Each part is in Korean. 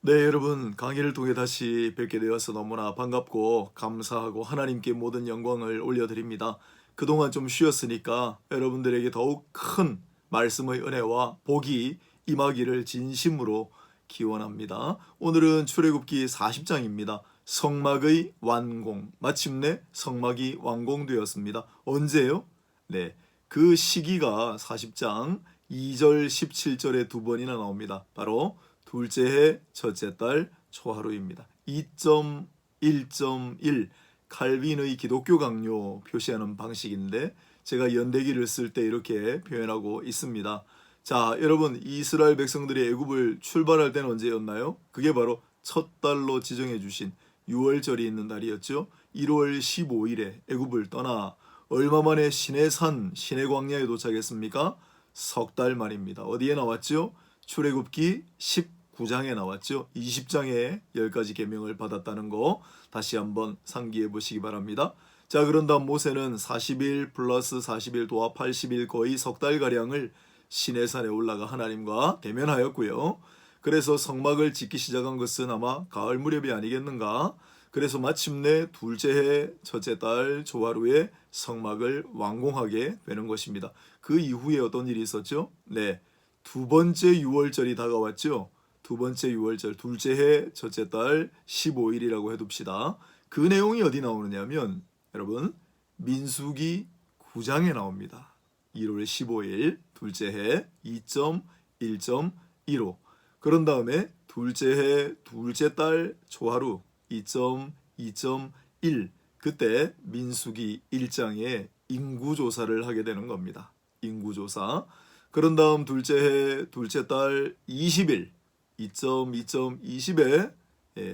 네, 여러분 강의를 통해 다시 뵙게 되어서 너무나 반갑고 감사하고 하나님께 모든 영광을 올려드립니다. 그동안 좀 쉬었으니까 여러분들에게 더욱 큰 말씀의 은혜와 복이 임하기를 진심으로 기원합니다. 오늘은 출애굽기 40장입니다. 성막의 완공. 마침내 성막이 완공되었습니다. 언제요? 네, 그 시기가 40장 2절 17절에 두 번이나 나옵니다. 바로 둘째 해 첫째 달 초하루입니다. 2.1.1 칼빈의 기독교 강요 표시하는 방식인데 제가 연대기를 쓸 때 이렇게 표현하고 있습니다. 자, 여러분 이스라엘 백성들이 애굽을 출발할 때는 언제였나요? 그게 바로 첫 달로 지정해 주신 6월절이 있는 달이었죠. 1월 15일에 애굽을 떠나 얼마 만에 시내산 시내광야에 도착했습니까? 석 달 만입니다. 어디에 나왔죠? 출애굽기 19장에 나왔죠. 20장에 10가지 계명을 받았다는 거 다시 한번 상기해 보시기 바랍니다. 자, 그런 다음 모세는 40일 플러스 40일 도합 80일 거의 석 달가량을 시내산에 올라가 하나님과 대면하였고요. 그래서 성막을 짓기 시작한 것은 아마 가을 무렵이 아니겠는가. 그래서 마침내 둘째 해 첫째 달 조하루에 성막을 완공하게 되는 것입니다. 그 이후에 어떤 일이 있었죠? 네, 두 번째 6월절이 다가왔죠. 두 번째 6월절 둘째 해 첫째 달 15일이라고 해둡시다. 그 내용이 어디 나오느냐면 여러분 민수기 9장에 나옵니다. 1월 15일 둘째 해 2.1.15. 그런 다음에 둘째 해 둘째 달 초하루 2.2.1. 그때 민수기 1장에 인구조사를 하게 되는 겁니다. 인구조사. 그런 다음 둘째 해 둘째 달 20일 2.2.20에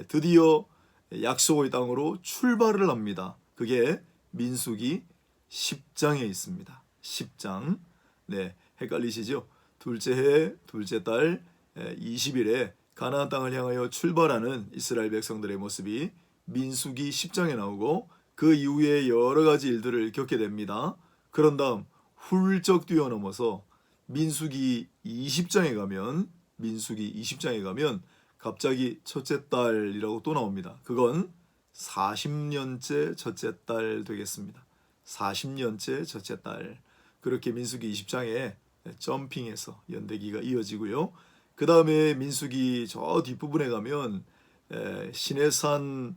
드디어 약속의 땅으로 출발을 합니다. 그게 민수기 10장에 있습니다. 10장. 네, 헷갈리시죠? 둘째 해 둘째 달 20일에 가나안 땅을 향하여 출발하는 이스라엘 백성들의 모습이 민수기 10장에 나오고 그 이후에 여러 가지 일들을 겪게 됩니다. 그런 다음 훌쩍 뛰어넘어서 민수기 20장에 가면 갑자기 첫째 달이라고 또 나옵니다. 그건 40년째 첫째 달 되겠습니다. 40년째 첫째 달. 그렇게 민수기 20장에 점핑해서 연대기가 이어지고요. 그 다음에 민수기 저 뒷부분에 가면 시내산을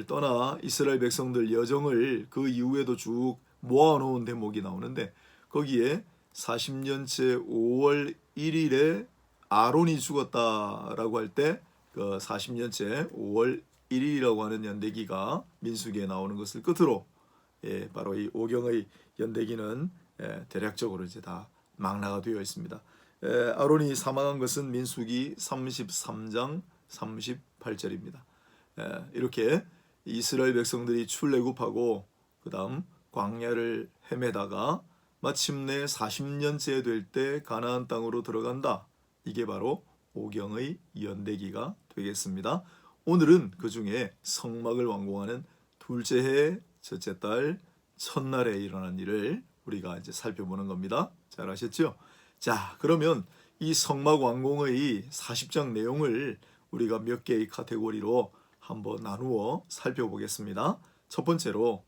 떠나 이스라엘 백성들 여정을 그 이후에도 쭉 모아놓은 대목이 나오는데 거기에 40년째 5월 1일에 아론이 죽었다라고 할 때 그 40년째 5월 1일이라고 하는 연대기가 민수기에 나오는 것을 끝으로 바로 이 오경의 연대기는 대략적으로 이제 다 망라가 되어 있습니다. 아론이 사망한 것은 민수기 33장 38절입니다. 이렇게 이스라엘 백성들이 출애굽하고 그 다음 광야를 헤매다가 마침내 40년째 될 때 가나안 땅으로 들어간다. 이게 바로 오경의 연대기가 되겠습니다. 오늘은 그 중에 성막을 완공하는 둘째 해 첫째 달 첫날에 일어난 일을 우리가 이제 살펴보는 겁니다. 잘 아셨죠? 자, 그러면 이 성막 완공의 40장 내용을 우리가 몇 개의 카테고리로 한번 나누어 살펴보겠습니다. 첫 번째로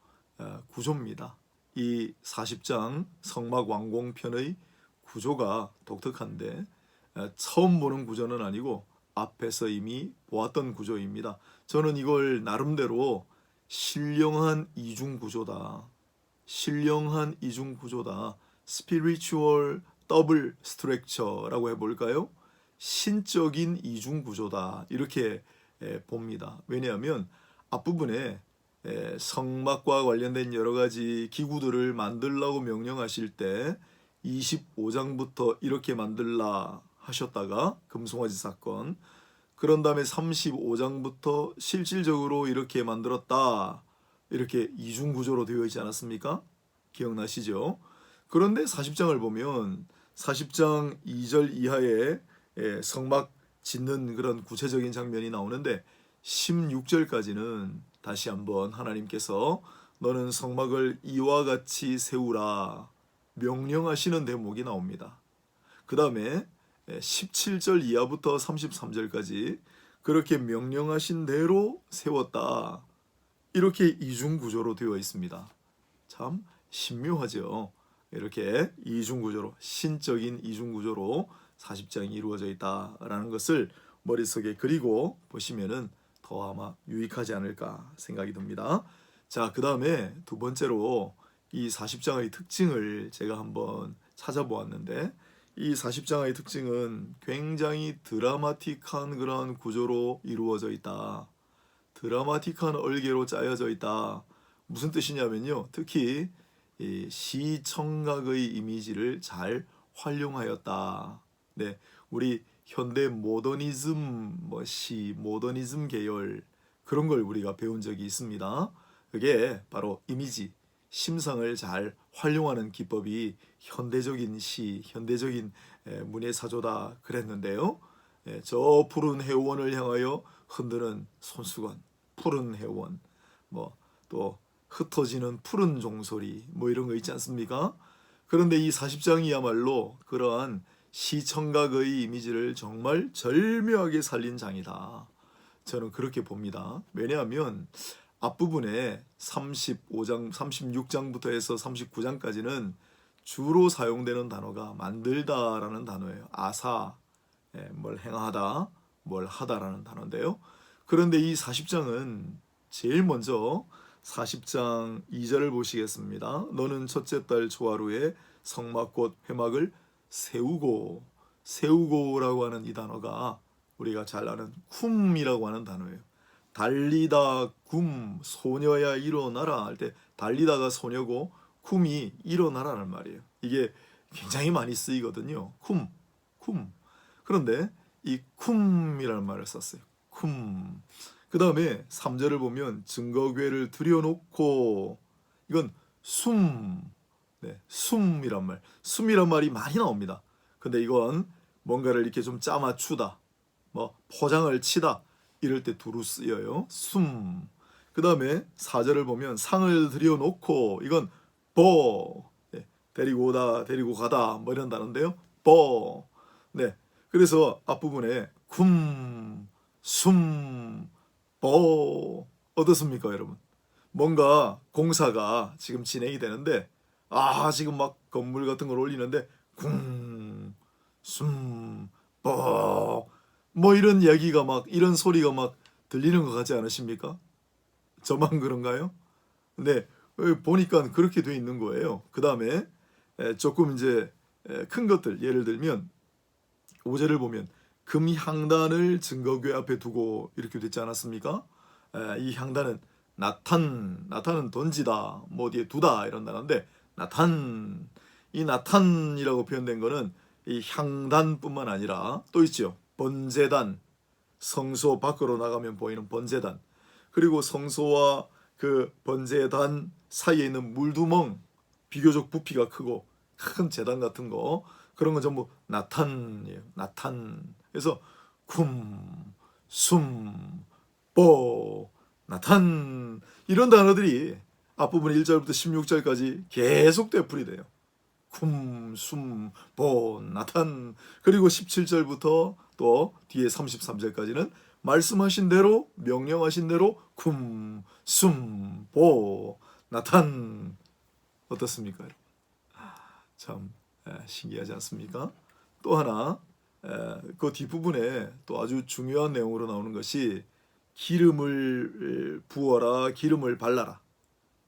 구조입니다. 이 40장 성막 완공편의 구조가 독특한데 처음 보는 구조는 아니고 앞에서 이미 보았던 구조입니다. 저는 이걸 나름대로 신령한 이중 구조다. 신령한 이중 구조다. 스피리추얼 더블 스트럭처라고 해볼까요? 신적인 이중 구조다. 이렇게 봅니다. 왜냐하면 앞부분에 성막과 관련된 여러 가지 기구들을 만들라고 명령하실 때 25장부터 이렇게 만들라 하셨다가 금송아지 사건, 그런 다음에 35장부터 실질적으로 이렇게 만들었다. 이렇게 이중 구조로 되어 있지 않았습니까? 기억나시죠? 그런데 40장을 보면 40장 2절 이하에 성막 짓는 그런 구체적인 장면이 나오는데 16절까지는 다시 한번 하나님께서 너는 성막을 이와 같이 세우라 명령하시는 대목이 나옵니다. 그 다음에 17절 이하부터 33절까지 그렇게 명령하신 대로 세웠다. 이렇게 이중구조로 되어 있습니다. 참 신묘하죠. 이렇게 이중구조로, 신적인 이중구조로 40장이 이루어져 있다라는 것을 머릿속에 그리고 보시면은 더 아마 유익하지 않을까 생각이 듭니다. 자, 그 다음에 두 번째로 이 40장의 특징을 제가 한번 찾아보았는데, 이 40장의 특징은 굉장히 드라마틱한 그런 구조로 이루어져 있다. 드라마틱한 얼개로 짜여져 있다. 무슨 뜻이냐면요, 특히 이 시청각의 이미지를 잘 활용하였다. 네, 우리 현대 모더니즘 모더니즘 계열 그런 걸 우리가 배운 적이 있습니다. 그게 바로 이미지, 심상을 잘 활용하는 기법이 현대적인 시, 현대적인 문예 사조다 그랬는데요. 저 푸른 해원을 향하여 흔드는 손수건, 푸른 해원, 또 흩어지는 푸른 종소리, 이런 거 있지 않습니까? 그런데 이 40장이야말로 그러한 시청각의 이미지를 정말 절묘하게 살린 장이다. 저는 그렇게 봅니다. 왜냐하면 앞부분에 35장, 36장부터 해서 39장까지는 주로 사용되는 단어가 만들다라는 단어예요. 아사, 뭘 행하다, 뭘 하다라는 단어인데요. 그런데 이 40장은 제일 먼저 40장 2절을 보시겠습니다. 너는 첫째 달 초하루에 성막곧 회막을 세우고라고 하는 이 단어가 우리가 잘 아는 쿰이라고 하는 단어예요. 달리다 쿰, 소녀야 일어나라 할 때 달리다가 소녀고 쿰이 일어나라는 말이에요. 이게 굉장히 많이 쓰이거든요. 쿰. 그런데 이 쿰이라는 말을 썼어요. 쿰. 그 다음에 3절을 보면 증거궤를 들여놓고, 이건 숨이란 말. 숨이란 말이 많이 나옵니다. 근데 이건 뭔가를 이렇게 좀 짜맞추다, 포장을 치다, 이럴 때 두루 쓰여요. 숨. 그 다음에 4절을 보면 상을 들여놓고, 이건 데리고 오다, 데리고 가다, 이런 단어인데요. 네. 그래서 앞부분에 어떻습니까, 여러분? 뭔가 공사가 지금 진행이 되는데, 지금 막 건물 같은 걸 올리는데, 이런 이야기가 이런 소리가 들리는 것 같지 않으십니까? 저만 그런가요? 네, 보니까 그렇게 돼 있는 거예요. 그 다음에 조금 이제 큰 것들, 예를 들면 5절을 보면 금향단을 증거궤 앞에 두고 이렇게 됐지 않았습니까? 이 향단은 나탄은 던지다, 어디에 두다 이런 단어인데, 이 나탄이라고 표현된 거는 이 향단뿐만 아니라 또 있죠. 번제단, 성소 밖으로 나가면 보이는 번제단, 그리고 성소와 그 번제단 사이에 있는 물두멍, 비교적 부피가 크고 큰 제단 같은 거, 그런 건 전부 나탄이에요. 나탄. 그래서 나탄, 이런 단어들이 앞부분 1절부터 16절까지 계속 되풀이돼요. 나탄. 그리고 17절부터 또 뒤에 33절까지는 말씀하신 대로, 명령하신 대로 나탄. 어떻습니까? 참 신기하지 않습니까? 또 하나, 그 뒷부분에 또 아주 중요한 내용으로 나오는 것이 기름을 부어라, 기름을 발라라.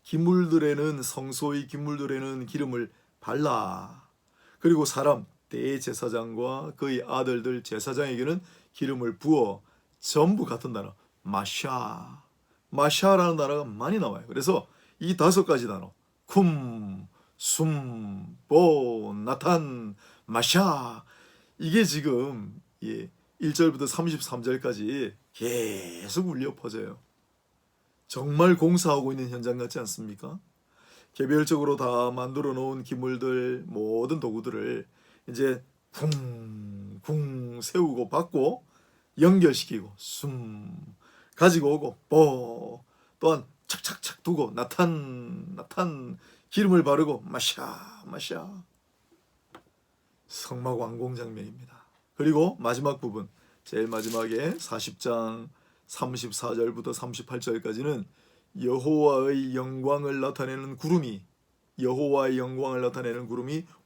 기물들에는, 성소의 기물들에는 기름을 발라. 그리고 사람, 대제사장과 그의 아들들 제사장에게는 기름을 부어. 전부 같은 단어, 마샤라는 단어가 많이 나와요. 그래서 이 5가지 단어, 나탄, 마샤, 이게 지금 1절부터 33절까지 계속 울려 퍼져요. 정말 공사하고 있는 현장 같지 않습니까? 개별적으로 다 만들어 놓은 기물들, 모든 도구들을 이제 쿵쿵 세우고 받고 연결시키고 가지고 오고 또한 착착착 두고 나탄 기름을 바르고 마샤 성막 완공 장면입니다. 그리고 마지막 부분 제일 마지막에 40장 34절부터 38절까지는 여호와의 영광을 나타내는 구름이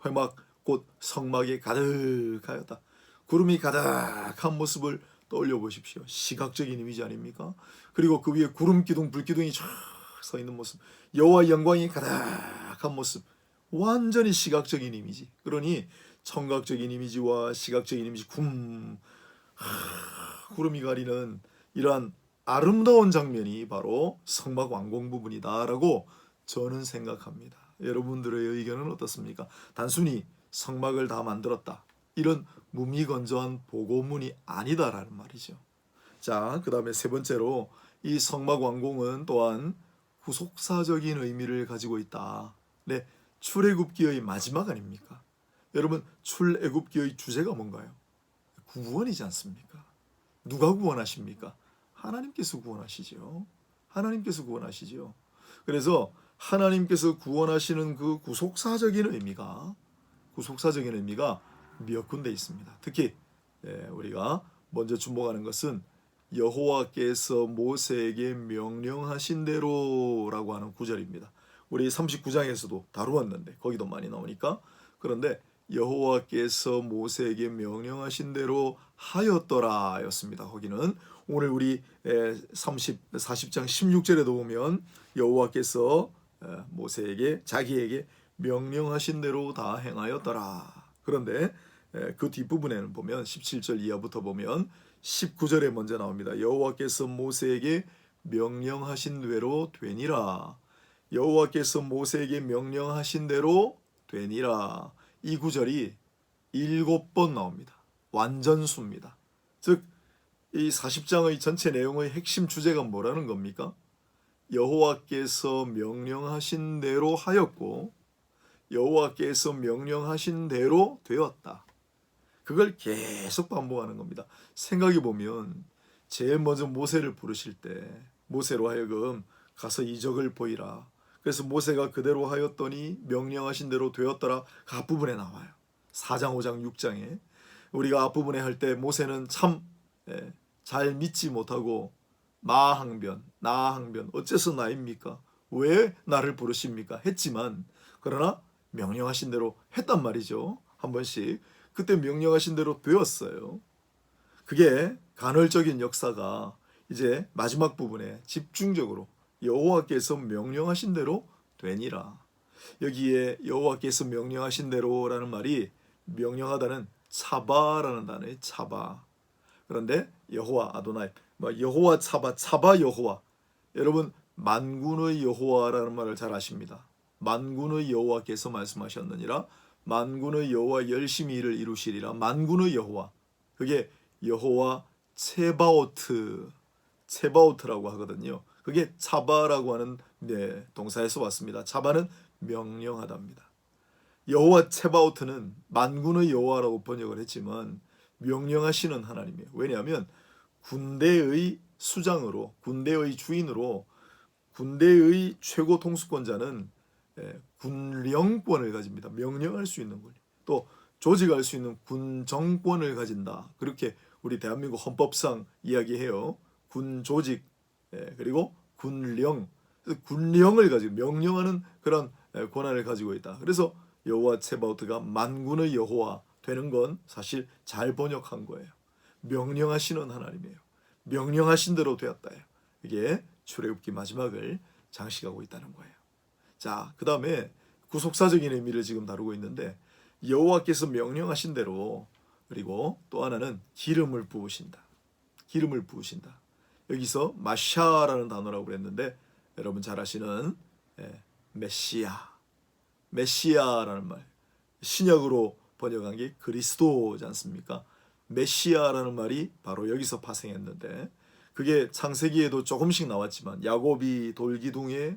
회막 곧 성막에 가득하였다. 구름이 가득한 모습을 떠올려 보십시오. 시각적인 이미지 아닙니까? 그리고 그 위에 구름 기둥, 불 기둥이 쫙 서 있는 모습, 여호와의 영광이 가득한 모습, 완전히 시각적인 이미지. 그러니 청각적인 이미지와 시각적인 이미지, 구름이 가리는 이러한 아름다운 장면이 바로 성막 완공 부분이다라고 저는 생각합니다. 여러분들의 의견은 어떻습니까? 단순히 성막을 다 만들었다, 이런 무미건조한 보고문이 아니다라는 말이죠. 자, 그 다음에 세 번째로 이 성막 완공은 또한 후속사적인 의미를 가지고 있다. 네, 출애굽기의 마지막 아닙니까? 여러분, 출애굽기의 주제가 뭔가요? 구원이지 않습니까? 누가 구원하십니까? 하나님께서 구원하시죠. 하나님께서 구원하시죠. 그래서 하나님께서 구원하시는 그 구속사적인 의미가 몇 군데 있습니다. 특히 우리가 먼저 주목하는 것은 여호와께서 모세에게 명령하신 대로라고 하는 구절입니다. 우리 39장에서도 다루었는데 거기도 많이 나오니까. 그런데 여호와께서 모세에게 명령하신 대로 하였더라 였습니다. 거기는 오늘 우리 40장 16절에도 보면 여호와께서 모세에게 자기에게 명령하신 대로 다 행하였더라. 그런데 그 뒷부분에는 보면 17절 이하부터 보면 19절에 먼저 나옵니다. 여호와께서 모세에게 명령하신 대로 되니라. 여호와께서 모세에게 명령하신 대로 되니라. 이 구절이 7번 나옵니다. 완전수입니다. 즉 이 40장의 전체 내용의 핵심 주제가 뭐라는 겁니까? 여호와께서 명령하신 대로 하였고 여호와께서 명령하신 대로 되었다. 그걸 계속 반복하는 겁니다. 생각해 보면 제일 먼저 모세를 부르실 때 모세로 하여금 가서 이적을 보이라. 그래서 모세가 그대로 하였더니 명령하신 대로 되었더라. 그 앞부분에 나와요. 4장, 5장, 6장에 우리가 앞부분에 할 때 모세는 참 잘 믿지 못하고 나항변 어째서 나입니까? 왜 나를 부르십니까? 했지만 그러나 명령하신 대로 했단 말이죠. 한 번씩 그때 명령하신 대로 되었어요. 그게 간헐적인 역사가 이제 마지막 부분에 집중적으로 여호와께서 명령하신 대로 되니라. 여기에 여호와께서 명령하신 대로라는 말이 명령하다는 차바라는 단어의 차바. 그런데 여호와 아도나이, 여호와 차바 여호와. 여러분 만군의 여호와라는 말을 잘 아십니다. 만군의 여호와께서 말씀하셨느니라. 만군의 여호와 열심히 일을 이루시리라. 만군의 여호와. 그게 여호와 체바오트라고 하거든요. 그게 차바라고 하는 동사에서 왔습니다. 차바는 명령하답니다. 여호와 체바오트는 만군의 여호와라고 번역을 했지만 명령하시는 하나님이에요. 왜냐하면 군대의 수장으로, 군대의 주인으로, 군대의 최고 통수권자는 군령권을 가집니다. 명령할 수 있는 권, 또 조직할 수 있는 군정권을 가진다. 그렇게 우리 대한민국 헌법상 이야기해요. 군조직 그리고 군령을 가지고 명령하는 그런 권한을 가지고 있다. 그래서 여호와 체바오트가 만군의 여호와 되는 건 사실 잘 번역한 거예요. 명령하시는 하나님이에요. 명령하신 대로 되었다요. 이게 출애굽기 마지막을 장식하고 있다는 거예요. 자, 그 다음에 구속사적인 의미를 지금 다루고 있는데 여호와께서 명령하신 대로, 그리고 또 하나는 기름을 부으신다. 여기서 마샤라는 단어라고 그랬는데 여러분 잘 아시는 메시아라는 말, 신약으로 번역한 게 그리스도지 않습니까? 메시아라는 말이 바로 여기서 파생했는데 그게 창세기에도 조금씩 나왔지만 야곱이 돌기둥에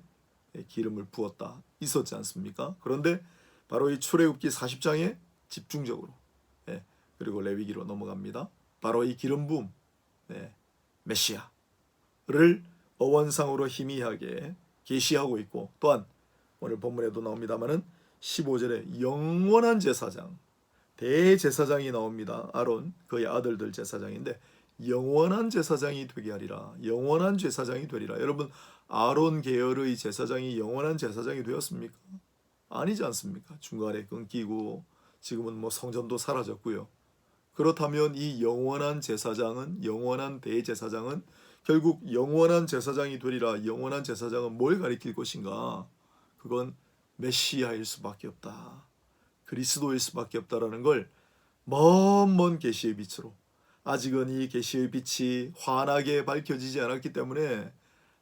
기름을 부었다 있었지 않습니까? 그런데 바로 이 출애굽기 40장에 집중적으로 그리고 레위기로 넘어갑니다. 바로 이 기름 부음 메시아를 어원상으로 희미하게 계시하고 있고, 또한 오늘 본문에도 나옵니다마는 15절에 영원한 제사장, 대제사장이 나옵니다. 아론, 그의 아들들 제사장인데 영원한 제사장이 되게 하리라. 영원한 제사장이 되리라. 여러분, 아론 계열의 제사장이 영원한 제사장이 되었습니까? 아니지 않습니까? 중간에 끊기고 지금은 뭐 성전도 사라졌고요. 그렇다면 이 영원한 제사장은, 영원한 대제사장은 결국 영원한 제사장이 되리라. 영원한 제사장은 뭘 가리킬 것인가? 그건 메시아일 수밖에 없다. 그리스도일 수밖에 없다라는 걸 먼 계시의 빛으로, 아직은 이 계시의 빛이 환하게 밝혀지지 않았기 때문에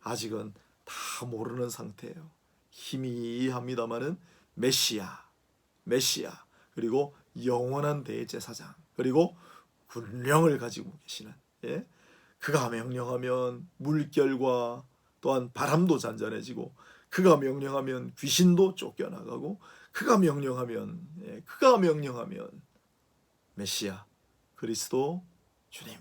아직은 다 모르는 상태예요. 희미합니다마는 메시아, 그리고 영원한 대제사장, 그리고 군령을 가지고 계시는, 예? 그가 명령하면 물결과 또한 바람도 잔잔해지고, 그가 명령하면 귀신도 쫓겨나가고, 그가 명령하면 메시아, 그리스도 주님,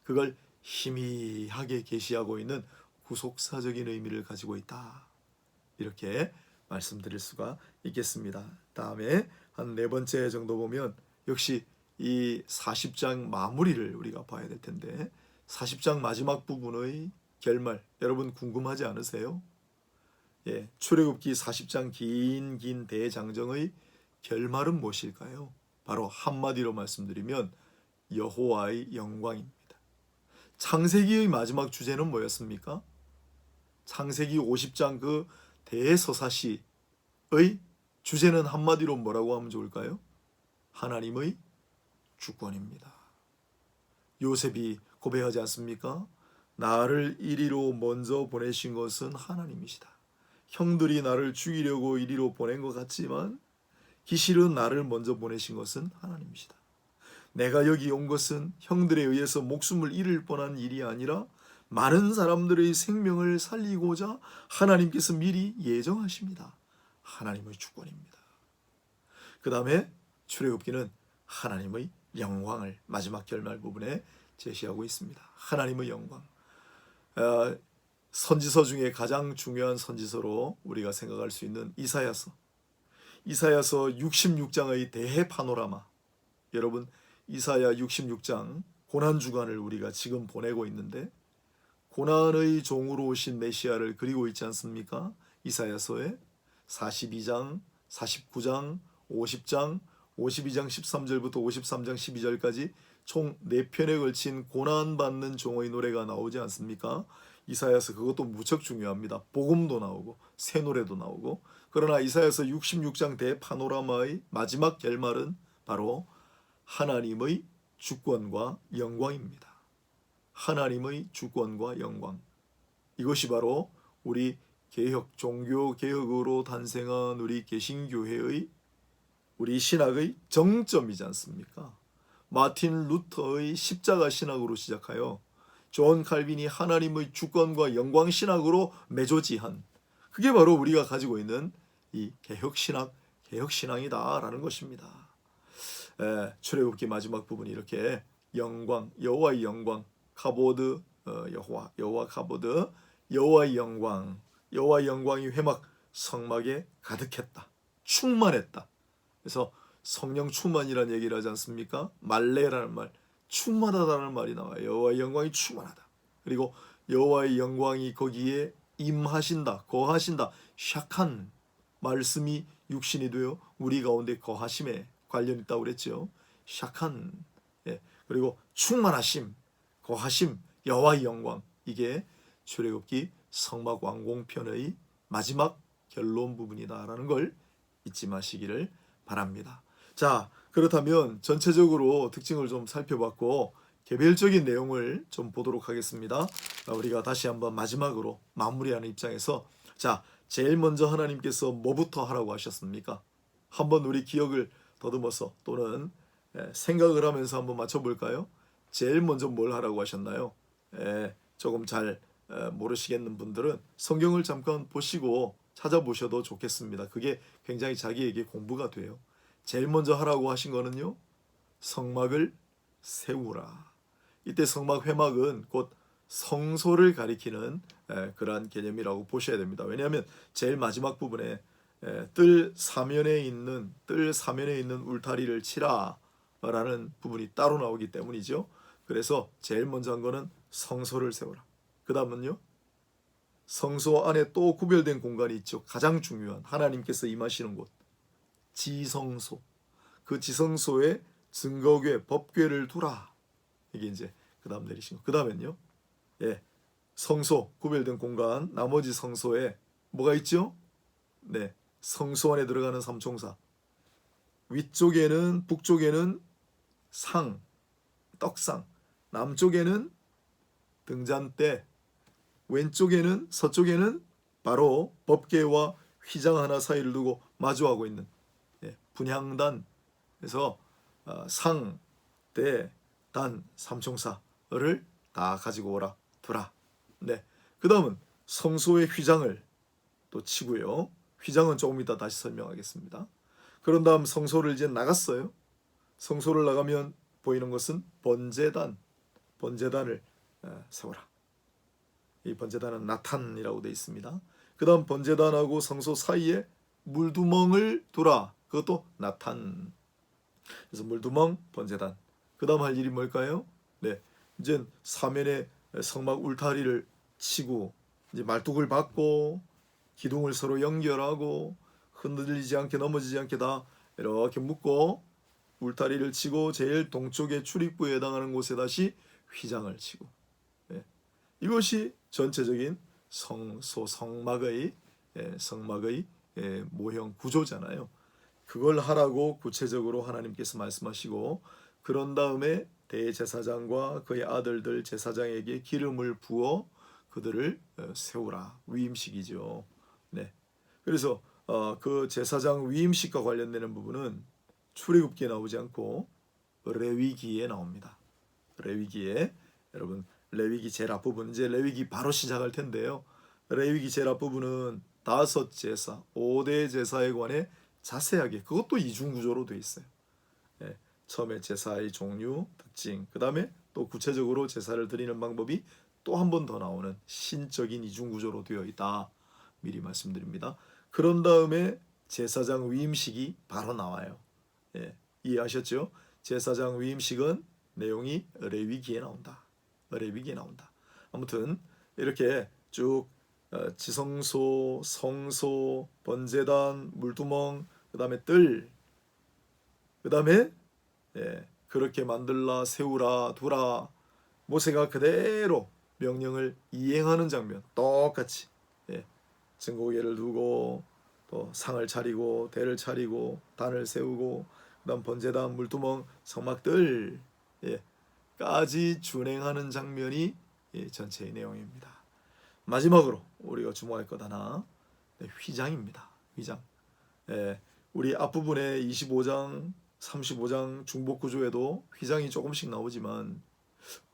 그걸 희미하게 계시하고 있는 구속사적인 의미를 가지고 있다. 이렇게 말씀드릴 수가 있겠습니다. 다음에 한 네 번째 정도 보면 역시 이 40장 마무리를 우리가 봐야 될 텐데, 40장 마지막 부분의 결말, 여러분 궁금하지 않으세요? 예, 출애굽기 40장 긴 대장정의 결말은 무엇일까요? 바로 한마디로 말씀드리면 여호와의 영광입니다. 창세기의 마지막 주제는 뭐였습니까? 창세기 50장 그 대서사시의 주제는 한마디로 뭐라고 하면 좋을까요? 하나님의 주권입니다. 요셉이 고백하지 않습니까? 나를 이리로 먼저 보내신 것은 하나님이시다. 형들이 나를 죽이려고 이리로 보낸 것 같지만 기실은 나를 먼저 보내신 것은 하나님이시다. 내가 여기 온 것은 형들에 의해서 목숨을 잃을 뻔한 일이 아니라 많은 사람들의 생명을 살리고자 하나님께서 미리 예정하십니다. 하나님의 주권입니다. 그 다음에 출애굽기는 하나님의 영광을 마지막 결말 부분에 제시하고 있습니다. 하나님의 영광. 선지서 중에 가장 중요한 선지서로 우리가 생각할 수 있는 이사야서 66장의 대해 파노라마. 여러분, 이사야 66장 고난주간을 우리가 지금 보내고 있는데 고난의 종으로 오신 메시아를 그리고 있지 않습니까? 이사야서에 42장, 49장, 50장, 52장 13절부터 53장 12절까지 총 4편에 걸친 고난받는 종의 노래가 나오지 않습니까? 이사야서 그것도 무척 중요합니다. 복음도 나오고 새 노래도 나오고. 그러나 이사야서 66장 대파노라마의 마지막 결말은 바로 하나님의 주권과 영광입니다. 하나님의 주권과 영광. 이것이 바로 우리 종교 개혁으로 탄생한 우리 개신교회의, 우리 신학의 정점이지 않습니까? 마틴 루터의 십자가 신학으로 시작하여 존 칼빈이 하나님의 주권과 영광 신학으로 매조지한, 그게 바로 우리가 가지고 있는 이 개혁신앙이다라는 것입니다. 출애굽기 마지막 부분이 이렇게 영광, 여호와의 영광, 카보드, 여호와 카보드, 여호와의 영광이 회막 성막에 가득했다, 충만했다. 그래서 성령 충만이라는 얘기를 하지 않습니까? 말레라는 말, 충만하다는 말이 나와요. 여호와의 영광이 충만하다. 그리고 여호와의 영광이 거기에 임하신다, 거하신다. 샥한 말씀이 육신이 되어 우리 가운데 거하심에 관련 있다고 그랬죠. 샥한. 예. 그리고 충만하심, 거하심, 여호와의 영광. 이게 출애굽기 성막 완공편의 마지막 결론 부분이다라는 걸 잊지 마시기를 바랍니다. 자, 그렇다면 전체적으로 특징을 좀 살펴봤고 개별적인 내용을 좀 보도록 하겠습니다. 우리가 다시 한번 마지막으로 마무리하는 입장에서, 자, 제일 먼저 하나님께서 뭐부터 하라고 하셨습니까? 한번 우리 기억을 더듬어서 또는 생각을 하면서 한번 맞춰볼까요? 제일 먼저 뭘 하라고 하셨나요? 조금 잘 모르시겠는 분들은 성경을 잠깐 보시고 찾아보셔도 좋겠습니다. 그게 굉장히 자기에게 공부가 돼요. 제일 먼저 하라고 하신 거는요, 성막을 세우라. 이때 성막 회막은 곧 성소를 가리키는 그러한 개념이라고 보셔야 됩니다. 왜냐하면 제일 마지막 부분에 뜰 사면에 있는 울타리를 치라, 라는 부분이 따로 나오기 때문이죠. 그래서 제일 먼저 한 거는 성소를 세우라. 그 다음은요, 성소 안에 또 구별된 공간이 있죠. 가장 중요한 하나님께서 임하시는 곳, 지성소. 그 지성소에 증거궤, 법궤를 두라. 이게 이제 그 다음 내리신 거. 그 다음엔요, 예, 성소 구별된 공간, 나머지 성소에 뭐가 있죠? 네, 성소 안에 들어가는 삼총사. 위쪽에는, 북쪽에는 상, 떡상, 남쪽에는 등잔대, 왼쪽에는, 서쪽에는 바로 법궤와 휘장 하나 사이를 두고 마주하고 있는, 예, 분향단. 그래서 상, 대, 단, 삼총사를 다 가지고 오라, 두라. 네, 그 다음은 성소의 휘장을 또 치고요. 휘장은 조금 이따 다시 설명하겠습니다. 그런 다음 성소를 이제 나갔어요. 성소를 나가면 보이는 것은 번제단, 번제단을 세워라. 이 번제단은 나탄이라고 되어 있습니다. 그 다음 번제단하고 성소 사이에 물두멍을 두라. 그것도 나탄. 그래서 물두멍, 번제단. 그 다음 할 일이 뭘까요? 네, 이제 사면에 성막 울타리를 치고 이제 말뚝을 박고 기둥을 서로 연결하고 흔들리지 않게 넘어지지 않게 다 이렇게 묶고 울타리를 치고 제일 동쪽의 출입구에 해당하는 곳에 다시 휘장을 치고, 예, 이것이 전체적인 성소 성막의 성막의 모형 구조잖아요. 그걸 하라고 구체적으로 하나님께서 말씀하시고, 그런 다음에 대제사장과 그의 아들들 제사장에게 기름을 부어 그들을 세우라. 위임식이죠. 네. 그래서 그 제사장 위임식과 관련되는 부분은 출애굽기에 나오지 않고 레위기에 나옵니다. 레위기에, 여러분 레위기 제일 앞부분, 이제 레위기 바로 시작할 텐데요. 레위기 제일 앞부분은 5제사, 5대 제사에 관해 자세하게, 그것도 이중구조로 되어 있어요. 예, 처음에 제사의 종류, 특징, 그 다음에 또 구체적으로 제사를 드리는 방법이 또 한 번 더 나오는 신적인 이중구조로 되어 있다. 미리 말씀드립니다. 그런 다음에 제사장 위임식이 바로 나와요. 예, 이해하셨죠? 제사장 위임식은 내용이 레위기에 나온다. 레위기에 나온다. 아무튼 이렇게 쭉 지성소, 성소, 번제단, 물두멍, 그 다음에 뜰, 그 다음에 그렇게 만들라, 세우라, 두라. 모세가 그대로 명령을 이행하는 장면 똑같이, 증거궤를 두고 또 상을 차리고 대를 차리고 단을 세우고 그다음 번제단, 물두멍, 성막들 까지 준행하는 장면이 전체의 내용입니다. 마지막으로 우리가 주목할 것 하나, 휘장입니다. 휘장. 우리 앞부분에 25장, 35장 중복구조에도 휘장이 조금씩 나오지만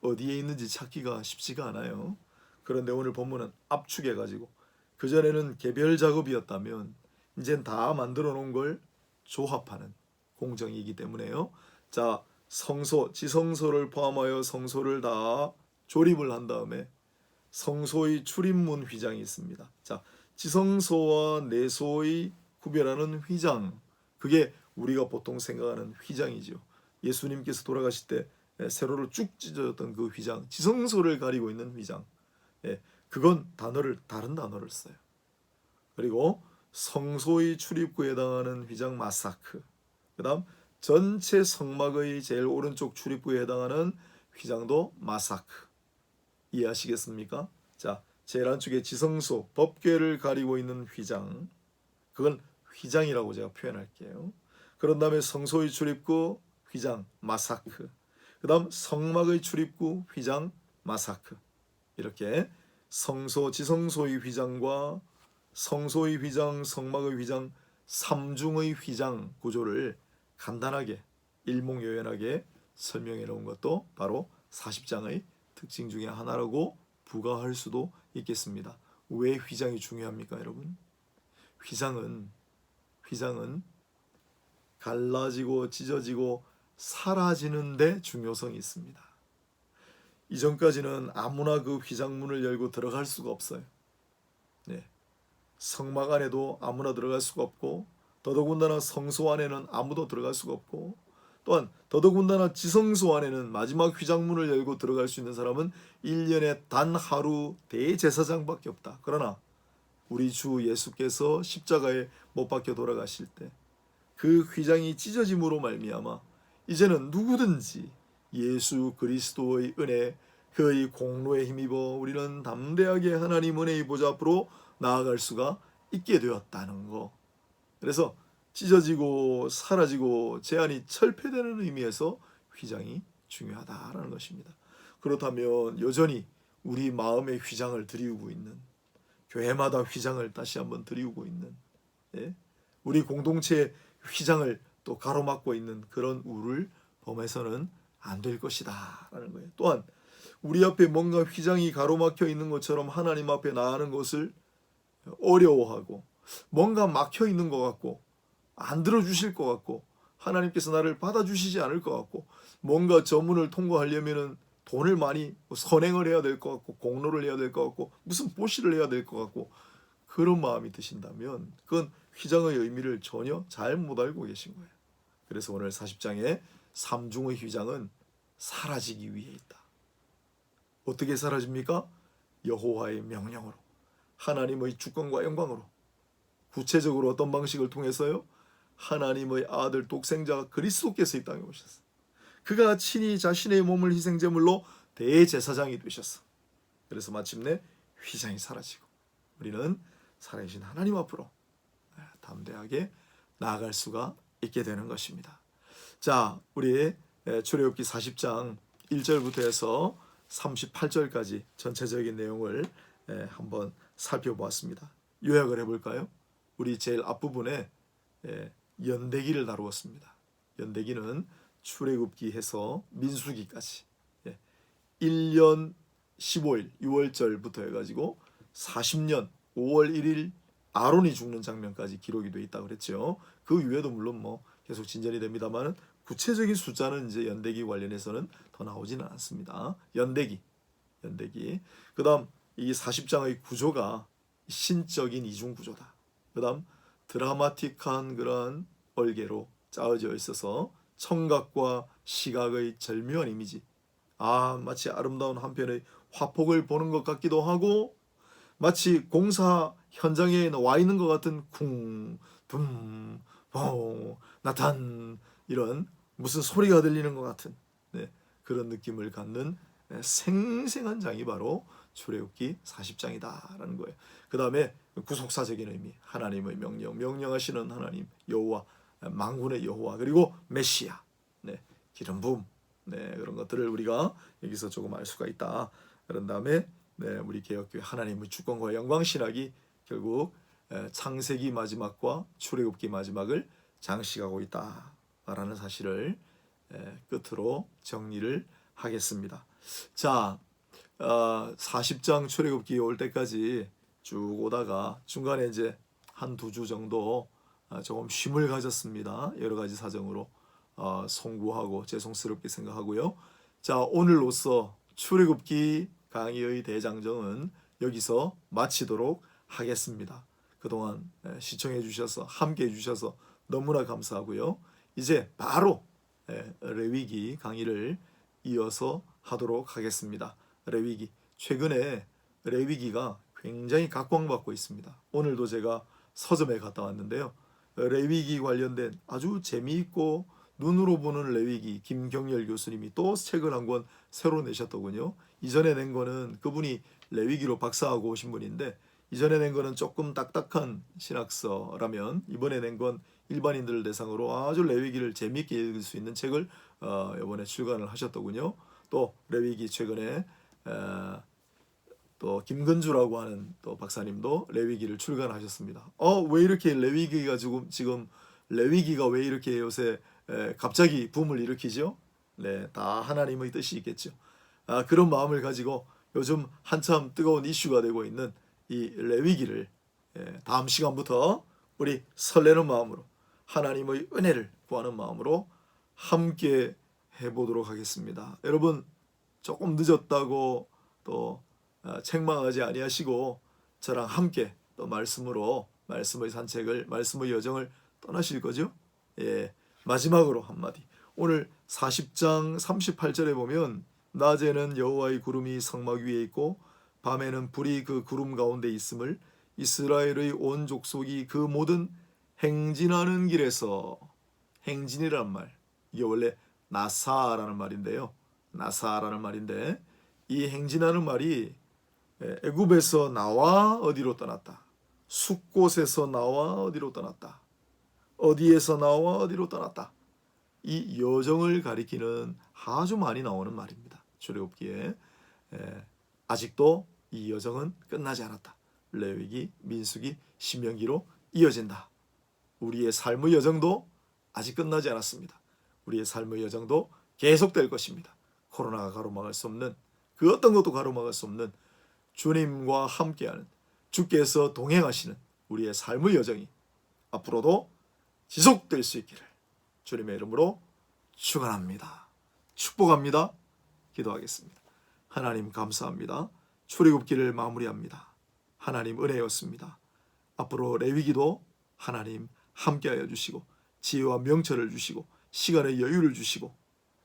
어디에 있는지 찾기가 쉽지가 않아요. 그런데 오늘 본문은 압축해가지고, 그전에는 개별 작업이었다면 이젠 다 만들어 놓은 걸 조합하는 공정이기 때문에요. 자, 성소, 지성소를 포함하여 성소를 다 조립을 한 다음에 성소의 출입문 휘장이 있습니다. 자, 지성소와 내소의 구별하는 휘장, 그게 우리가 보통 생각하는 휘장이죠. 예수님께서 돌아가실 때 세로로 쭉 찢어졌던 그 휘장, 지성소를 가리고 있는 휘장, 그건 다른 단어를 써요. 그리고 성소의 출입구에 해당하는 휘장 마사크, 그 다음 전체 성막의 제일 오른쪽 출입구에 해당하는 휘장도 마사크. 이해하시겠습니까? 자, 제일 안쪽에 지성소, 법궤를 가리고 있는 휘장, 그건 휘장이라고 제가 표현할게요. 그런 다음에 성소의 출입구 휘장 마사크, 그 다음 성막의 출입구 휘장 마사크. 이렇게 성소, 지성소의 휘장과 성소의 휘장, 성막의 휘장, 삼중의 휘장 구조를 간단하게 일목요연하게 설명해 놓은 것도 바로 40장의 특징 중에 하나라고 부가할 수도 있겠습니다. 왜 휘장이 중요합니까, 여러분? 휘장은 갈라지고 찢어지고 사라지는 데 중요성이 있습니다. 이전까지는 아무나 그 휘장문을 열고 들어갈 수가 없어요. 성막 안에도 아무나 들어갈 수가 없고, 더더군다나 성소 안에는 아무도 들어갈 수가 없고, 또한 더더군다나 지성소 안에는 마지막 휘장문을 열고 들어갈 수 있는 사람은 1년에 단 하루 대제사장밖에 없다. 그러나 우리 주 예수께서 십자가에 못 박혀 돌아가실 때 그 휘장이 찢어짐으로 말미암아 이제는 누구든지 예수 그리스도의 은혜, 그의 공로에 힘입어 우리는 담대하게 하나님 은혜의 보좌 앞으로 나아갈 수가 있게 되었다는 거. 그래서 찢어지고 사라지고 제한이 철폐되는 의미에서 휘장이 중요하다라는 것입니다. 그렇다면 여전히 우리 마음의 휘장을 드리우고 있는, 교회마다 휘장을 다시 한번 드리우고 있는, 우리 공동체의 휘장을 또 가로막고 있는 그런 우를 범해서는 안 될 것이다 라는 거예요. 또한 우리 앞에 뭔가 휘장이 가로막혀 있는 것처럼 하나님 앞에 나아가는 것을 어려워하고 뭔가 막혀 있는 것 같고 안 들어주실 것 같고 하나님께서 나를 받아주시지 않을 것 같고 뭔가 저 문을 통과하려면은 돈을 많이 선행을 해야 될 것 같고 공로를 해야 될 것 같고 무슨 보시를 해야 될 것 같고 그런 마음이 드신다면 그건 휘장의 의미를 전혀 잘 못 알고 계신 거예요. 그래서 오늘 40장의 삼중의 휘장은 사라지기 위해 있다. 어떻게 사라집니까? 여호와의 명령으로, 하나님의 주권과 영광으로. 구체적으로 어떤 방식을 통해서요? 하나님의 아들 독생자 그리스도께서 이 땅에 오셨어. 그가 친히 자신의 몸을 희생제물로 대제사장이 되셨어. 그래서 마침내 휘장이 사라지고 우리는 살아계신 하나님 앞으로 담대하게 나아갈 수가 있게 되는 것입니다. 자, 우리 출애굽기 40장 1절부터 해서 38절까지 전체적인 내용을 한번 살펴보았습니다. 요약을 해볼까요? 우리 제일 앞부분에 연대기를 다루었습니다. 연대기는 출애굽기 해서 민수기까지 1년 15일 6월절부터 해가지고 40년 5월 1일 아론이 죽는 장면까지 기록이 돼 있다고 그랬죠. 그 이외에도 물론 뭐 계속 진전이 됩니다만 구체적인 숫자는 이제 연대기 관련해서는 더 나오지는 않습니다. 연대기. 그다음 이 40장의 구조가 신적인 이중 구조다. 그다음 드라마틱한 그런 얼개로 짜여져 있어서 청각과 시각의 절묘한 이미지. 마치 아름다운 한 편의 화폭을 보는 것 같기도 하고 마치 공사 현장에 와 있는 것 같은 쿵, 둠, 봉, 나탄 이런 무슨 소리가 들리는 것 같은 그런 느낌을 갖는 생생한 장이 바로 출애굽기 40장이다라는 거예요. 그 다음에 구속사적인 의미, 하나님의 명령하시는 하나님 여호와, 만군의 여호와, 그리고 메시아, 기름 부음, 그런 것들을 우리가 여기서 조금 알 수가 있다. 그런 다음에 우리 개혁교회 하나님의 주권과 영광 신학이 결국 창세기 마지막과 출애굽기 마지막을 장식하고 있다라는 사실을 끝으로 정리를 하겠습니다. 자, 40장 출애굽기 올 때까지 쭉 오다가 중간에 이제 한두 주 정도 조금 쉼을 가졌습니다. 여러 가지 사정으로 송구하고 죄송스럽게 생각하고요. 자, 오늘로써 출애굽기 강의의 대장정은 여기서 마치도록 하겠습니다. 그동안 시청해 주셔서 함께 해 주셔서 너무나 감사하고요. 이제 바로 레위기 강의를 이어서 하도록 하겠습니다. 레위기, 최근에 레위기가 굉장히 각광받고 있습니다. 오늘도 제가 서점에 갔다 왔는데요. 레위기 관련된 아주 재미있고 눈으로 보는 레위기, 김경열 교수님이 또 책을 한 권 새로 내셨더군요. 이전에 낸 거는 그분이 레위기로 박사하고 오신 분인데 이전에 낸 거는 조금 딱딱한 신학서라면 이번에 낸 건 일반인들을 대상으로 아주 레위기를 재미있게 읽을 수 있는 책을 이번에 출간을 하셨더군요. 또 레위기 최근에 또 김근주라고 하는 또 박사님도 레위기를 출간하셨습니다. 왜 이렇게 레위기가 지금 레위기가 왜 이렇게 요새 갑자기 붐을 일으키죠? 다 하나님의 뜻이 있겠죠. 그런 마음을 가지고 요즘 한참 뜨거운 이슈가 되고 있는 이 레위기를 다음 시간부터 우리 설레는 마음으로 하나님의 은혜를 구하는 마음으로 함께 해보도록 하겠습니다. 여러분 조금 늦었다고 또 책망하지 아니하시고 저랑 함께 또 말씀의 산책을, 말씀의 여정을 떠나실 거죠? 마지막으로 한마디. 오늘 40장 38절에 보면 낮에는 여호와의 구름이 성막 위에 있고 밤에는 불이 그 구름 가운데 있음을 이스라엘의 온 족속이 그 모든 행진하는 길에서, 행진이란 말, 이게 원래 나사라는 말인데요. 나사라는 말인데 이 행진하는 말이 애굽에서 나와 어디로 떠났다, 숲곳에서 나와 어디로 떠났다, 어디에서 나와 어디로 떠났다, 이 여정을 가리키는 아주 많이 나오는 말입니다. 출애굽기에. 아직도 이 여정은 끝나지 않았다. 레위기, 민수기, 신명기로 이어진다. 우리의 삶의 여정도 아직 끝나지 않았습니다. 우리의 삶의 여정도 계속될 것입니다. 코로나가 가로막을 수 없는, 그 어떤 것도 가로막을 수 없는 주님과 함께하는, 주께서 동행하시는 우리의 삶의 여정이 앞으로도 지속될 수 있기를 주님의 이름으로 축원합니다. 축복합니다. 기도하겠습니다. 하나님 감사합니다. 출애굽기를 마무리합니다. 하나님 은혜였습니다. 앞으로 레위기도 하나님 함께하여 주시고 지혜와 명철을 주시고 시간의 여유를 주시고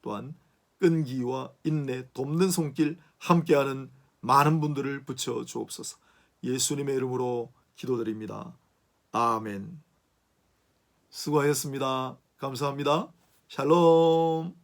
또한 끈기와 인내, 돕는 손길 함께하는 많은 분들을 붙여 주옵소서. 예수님의 이름으로 기도드립니다. 아멘. 수고하셨습니다. 감사합니다. 샬롬.